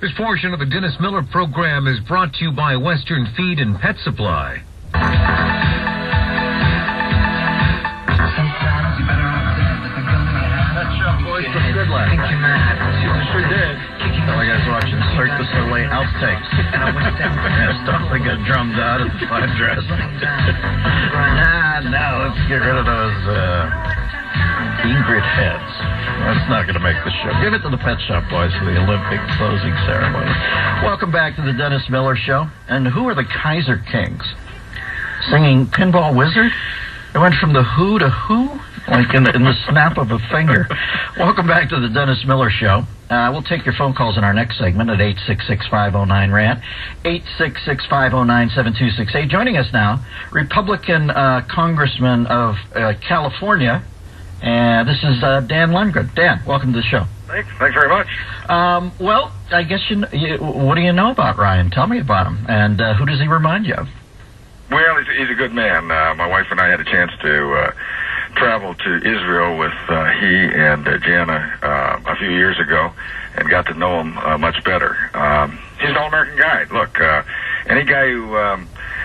This portion of the Dennis Miller program is brought to you by Western Feed and Pet Supply. Sometimes you better off dead than the gun in your hand. That shot, boys, was good last night. It sure did. Well, I guys watching Circus Soleil outtakes. Stuff that got drummed out at the five dress. Now let's get rid of those Ingrid heads. That's not going to make the show. Give it to the Pet Shop Boys for the Olympic closing ceremony. Welcome back to the Dennis Miller Show. And who are the Kaiser Kings? Singing Pinball Wizard? It went from the who to who? Like in the snap of a finger. Welcome back to the Dennis Miller Show. We'll take your phone calls in our next segment at 866-509-RANT, 866-509-7268. Joining us now, Republican Congressman of California, and this is Dan Lungren. Dan, welcome to the show. Thanks very much. Well, I guess what do you know about Ryan? Tell me about him, and who does he remind you of? Well, he's a good man. My wife and I had a chance to travel to Israel with he and Jana a few years ago and got to know him much better. He's an all-American guy. Look, any guy who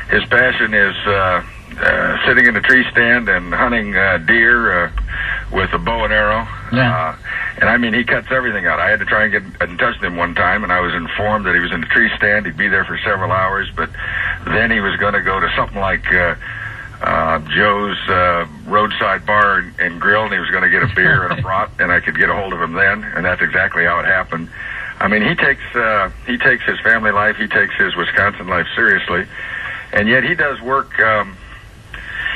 his passion is sitting in a tree stand and hunting deer with a bow and arrow. Yeah. And I mean, he cuts everything out. I had to try and get in touch with him one time, and I was informed that he was in a tree stand. He'd be there for several hours, but then he was going to go to something like Joe's roadside bar and grill, and he was going to get a beer and a brat, and I could get a hold of him then, and that's exactly how it happened. I mean, he takes his family life, he takes his Wisconsin life seriously, and yet he does work.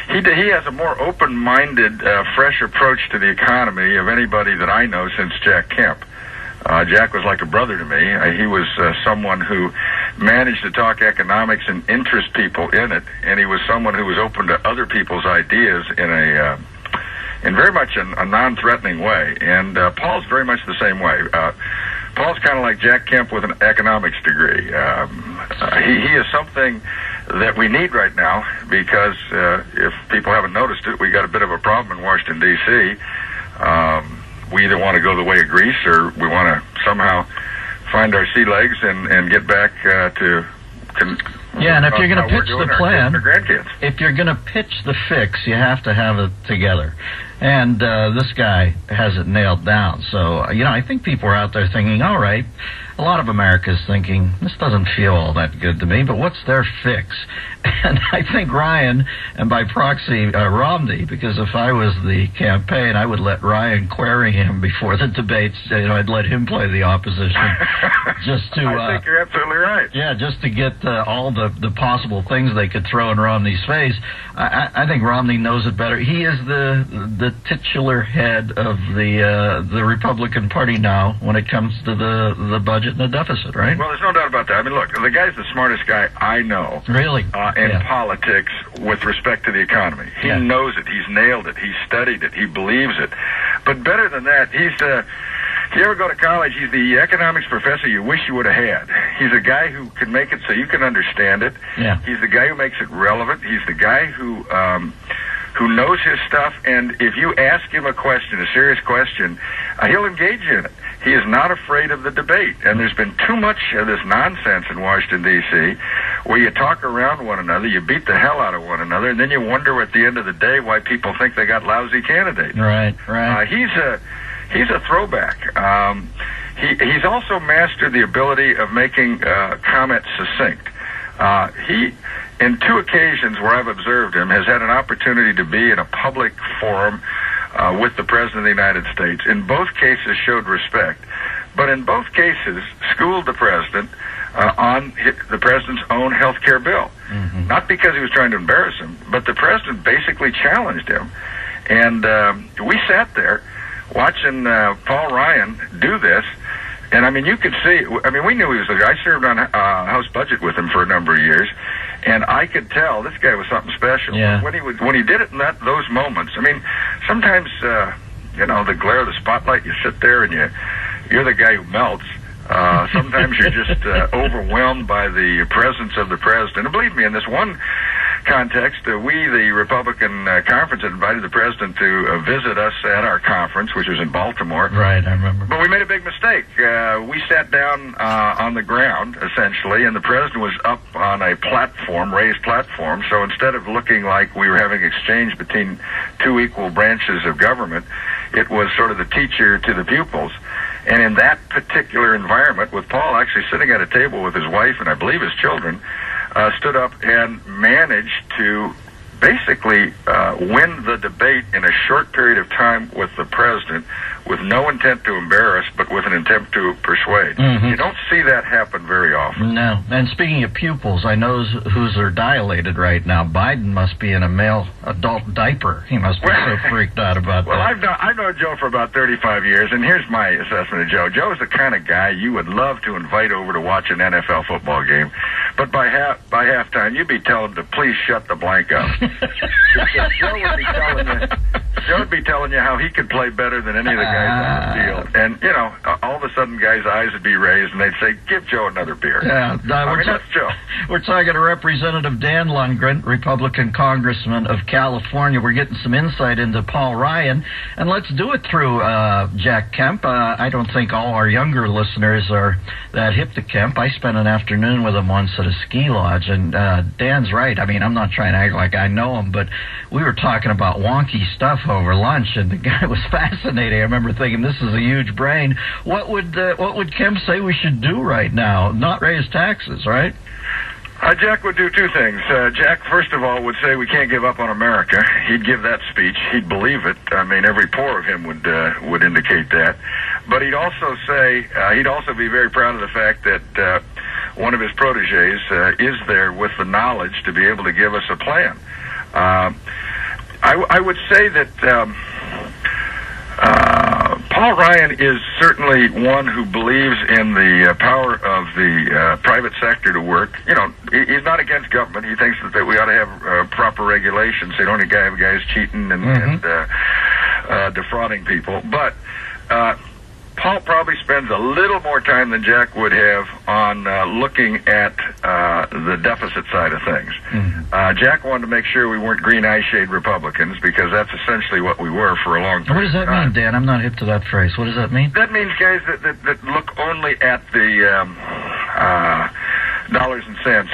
He has a more open-minded, fresh approach to the economy of anybody that I know since Jack Kemp. Jack was like a brother to me. He was someone who managed to talk economics and interest people in it, and he was someone who was open to other people's ideas in very much a non-threatening way. And Paul's very much the same way. Paul's kind of like Jack Kemp with an economics degree. He is something that we need right now because if people haven't noticed it, we got a bit of a problem in Washington, D.C. We either want to go the way of Greece or we want to somehow find our sea legs and get back to... Yeah, and if you're going to pitch the plan, grandkids. if you're going to pitch the fix, you have to have it together. And this guy has it nailed down. So, I think people are out there thinking, all right, a lot of America's thinking, this doesn't feel all that good to me, but what's their fix? And I think Ryan, and by proxy, Romney, because if I was the campaign, I would let Ryan query him before the debates. I'd let him play the opposition. Just to, I think you're absolutely right. Yeah, just to get all the possible things they could throw in Romney's face. I think Romney knows it better. He is the titular head of the Republican Party now when it comes to the budget and the deficit, right? Well, there's no doubt about that. I mean, look, the guy's the smartest guy I know. Really? In politics with respect to the economy. He knows it. He's nailed it. He's studied it. He believes it. But better than that, if you ever go to college, he's the economics professor you wish you would have had. He's a guy who can make it so you can understand it. Yeah. He's the guy who makes it relevant. He's the guy who knows his stuff, and if you ask him a question, a serious question, he'll engage in it. He is not afraid of the debate, and there's been too much of this nonsense in Washington, D.C., where you talk around one another, you beat the hell out of one another, and then you wonder at the end of the day why people think they got lousy candidates. Right. He's a throwback. He's also mastered the ability of making comments succinct. He, in two occasions where I've observed him, has had an opportunity to be in a public forum with the President of the United States. In both cases showed respect, but in both cases schooled the President on the President's own health care bill. Mm-hmm. Not because he was trying to embarrass him, but the President basically challenged him. And we sat there watching Paul Ryan do this, and I mean, you could see, we knew he was the guy. I served on House Budget with him for a number of years, and I could tell this guy was something special. Yeah. When he did it in those moments, I mean, sometimes, the glare of the spotlight, you sit there and you're the guy who melts. Sometimes you're just overwhelmed by the presence of the President. And believe me, in this one context, we, the Republican conference, had invited the president to visit us at our conference, which was in Baltimore. Right, I remember. But we made a big mistake. We sat down on the ground, essentially, and the president was up on a platform, raised platform. So instead of looking like we were having exchange between two equal branches of government, it was sort of the teacher to the pupils. And in that particular environment, with Paul actually sitting at a table with his wife and I believe his children, stood up and managed to basically win the debate in a short period of time with the president, with no intent to embarrass, but with an intent to persuade. You don't see that happen very often. No. And speaking of pupils, I know whose are dilated right now. Biden must be in a male adult diaper. He must be so freaked out about that. Well, I've known Joe for about 35 years, and here's my assessment of Joe. Joe's the kind of guy you would love to invite over to watch an NFL football game, but by halftime, you'd be telling him to please shut the blank up. Joe would be telling you how he could play better than any of the guys on the field. And, you know, all of a sudden guys' eyes would be raised and they'd say, give Joe another beer. Yeah, that's Joe. We're talking to Representative Dan Lungren, Republican Congressman of California. We're getting some insight into Paul Ryan. And let's do it through Jack Kemp. I don't think all our younger listeners are that hip to Kemp. I spent an afternoon with him once at a ski lodge. And Dan's right. I mean, I'm not trying to act like I know him, but we were talking about wonky stuff over lunch, and the guy was fascinating. I remember thinking, this is a huge brain. What would Kemp say we should do right now? Not raise taxes, right? Jack would do two things. Jack, first of all, would say we can't give up on America. He'd give that speech. He'd believe it. I mean, every pore of him would indicate that. But he'd also say, he'd also be very proud of the fact that one of his proteges is there with the knowledge to be able to give us a plan. I would say that Paul Ryan is certainly one who believes in the power of the private sector to work. You know, he's not against government. He thinks that we ought to have proper regulations. They don't have guys cheating and defrauding people. But Paul probably spends a little more time than Jack would have on looking at the deficit side of things. Jack wanted to make sure we weren't green eye shade Republicans, because that's essentially what we were for a long time. What does that mean, Dan? I'm not hip to that phrase. What does that mean? That means guys that look only at the dollars and cents.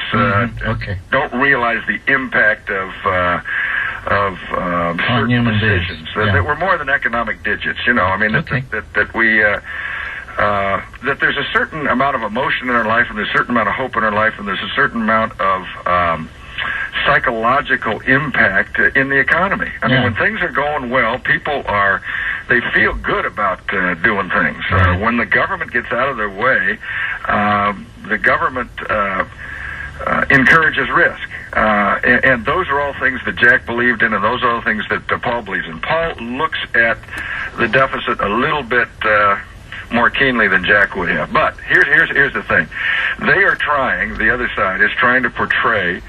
Okay. Don't realize the impact of certain human decisions beings. that were more than economic digits. You know, I mean, that there's a certain amount of emotion in our life, and there's a certain amount of hope in our life, and there's a certain amount of psychological impact in the economy. I mean, when things are going well, they feel good about doing things. When the government gets out of their way, the government encourages risk. And those are all things that Jack believed in, and those are all things that Paul believes in. Paul looks at the deficit a little bit more keenly than Jack would have. But here's the thing. The other side is trying to portray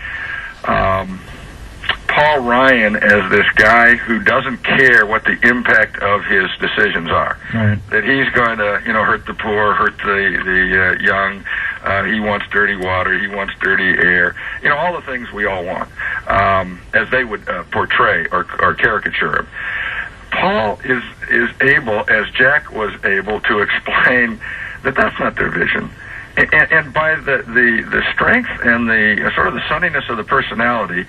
Paul Ryan as this guy who doesn't care what the impact of his decisions are. Right. That he's going to, hurt the poor, hurt the young. He wants dirty water. He wants dirty air. All the things we all want, as they would portray or caricature him. Paul is able, as Jack was able, to explain that that's not their vision. And by the strength and the sort of the sunniness of the personality,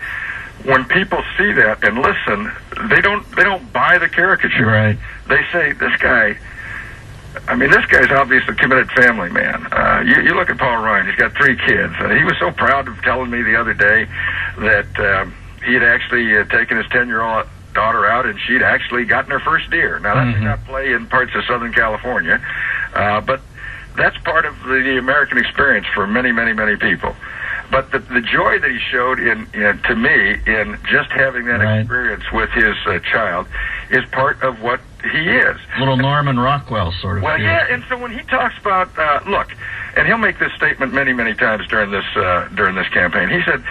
when people see that and listen, they don't buy the caricature. Right. They say, this guy's obviously a committed family man. You look at Paul Ryan, he's got 3 kids. He was so proud of telling me the other day that he had actually taken his 10-year-old daughter out, and she'd actually gotten her first deer. Now, that did not play in parts of Southern California, but that's part of the American experience for many, many, many people. But the joy that he showed to me in just having that experience with his child is part of what he is. Little Norman Rockwell sort of. Well, yeah, and so when he talks about, look, and he'll make this statement many, many times during this campaign. He said,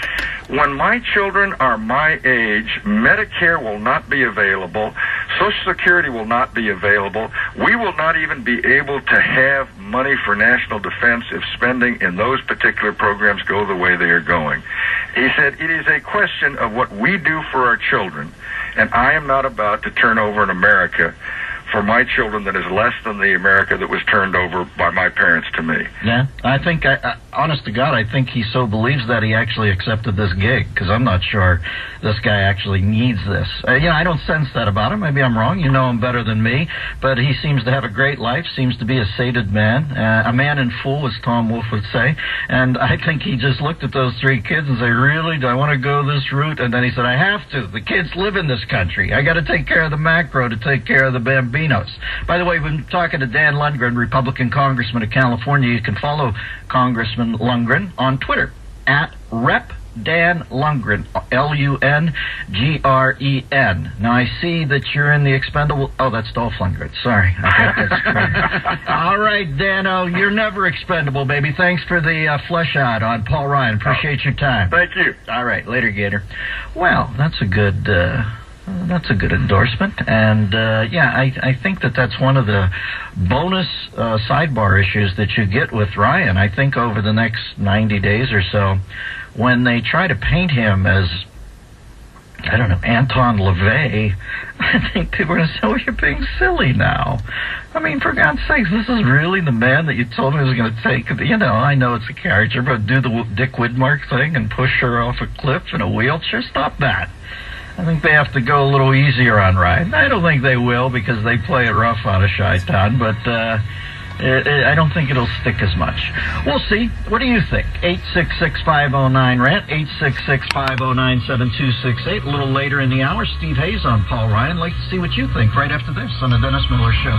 when my children are my age, Medicare will not be available, Social Security will not be available, we will not even be able to have money for national defense if spending in those particular programs go the way they are going. He said, it is a question of what we do for our children, and I am not about to turn over an America for my children that is less than the America that was turned over by my parents to me. Yeah, I think, honest to God, I think he so believes that he actually accepted this gig, because I'm not sure this guy actually needs this. I don't sense that about him. Maybe I'm wrong. You know him better than me, but he seems to have a great life, seems to be a sated man, a man in full, as Tom Wolfe would say, and I think he just looked at those three kids and said, really, do I want to go this route? And then he said, I have to. The kids live in this country. I got to take care of the macro to take care of the bambinos. By the way, we've been talking to Dan Lungren, Republican Congressman of California. You can follow Congressman Lungren on Twitter at Rep. Dan Lungren, Lungren. Now, I see that you're in the expendable... Oh, that's Dolph Lundgren. Sorry. I thought that's correct. All right, Dano, you're never expendable, baby. Thanks for the flesh out on Paul Ryan. Appreciate your time. Thank you. All right, later, Gator. Well, that's a good... That's a good endorsement, and I think that's one of the bonus sidebar issues that you get with Ryan. I think over the next 90 days or so, when they try to paint him as, I don't know, Anton LaVey, I think people are going to say, well, you're being silly now. I mean, for God's sakes, this is really the man that you told me was going to take, I know it's a character, but do the Dick Widmark thing and push her off a cliff in a wheelchair? Stop that. I think they have to go a little easier on Ryan. I don't think they will because they play it rough on a Chi-Town, but I don't think it'll stick as much. We'll see. What do you think? 866-509-RANT, 866-509-7268. A little later in the hour, Steve Hayes on Paul Ryan. Like to see what you think right after this on the Dennis Miller Show.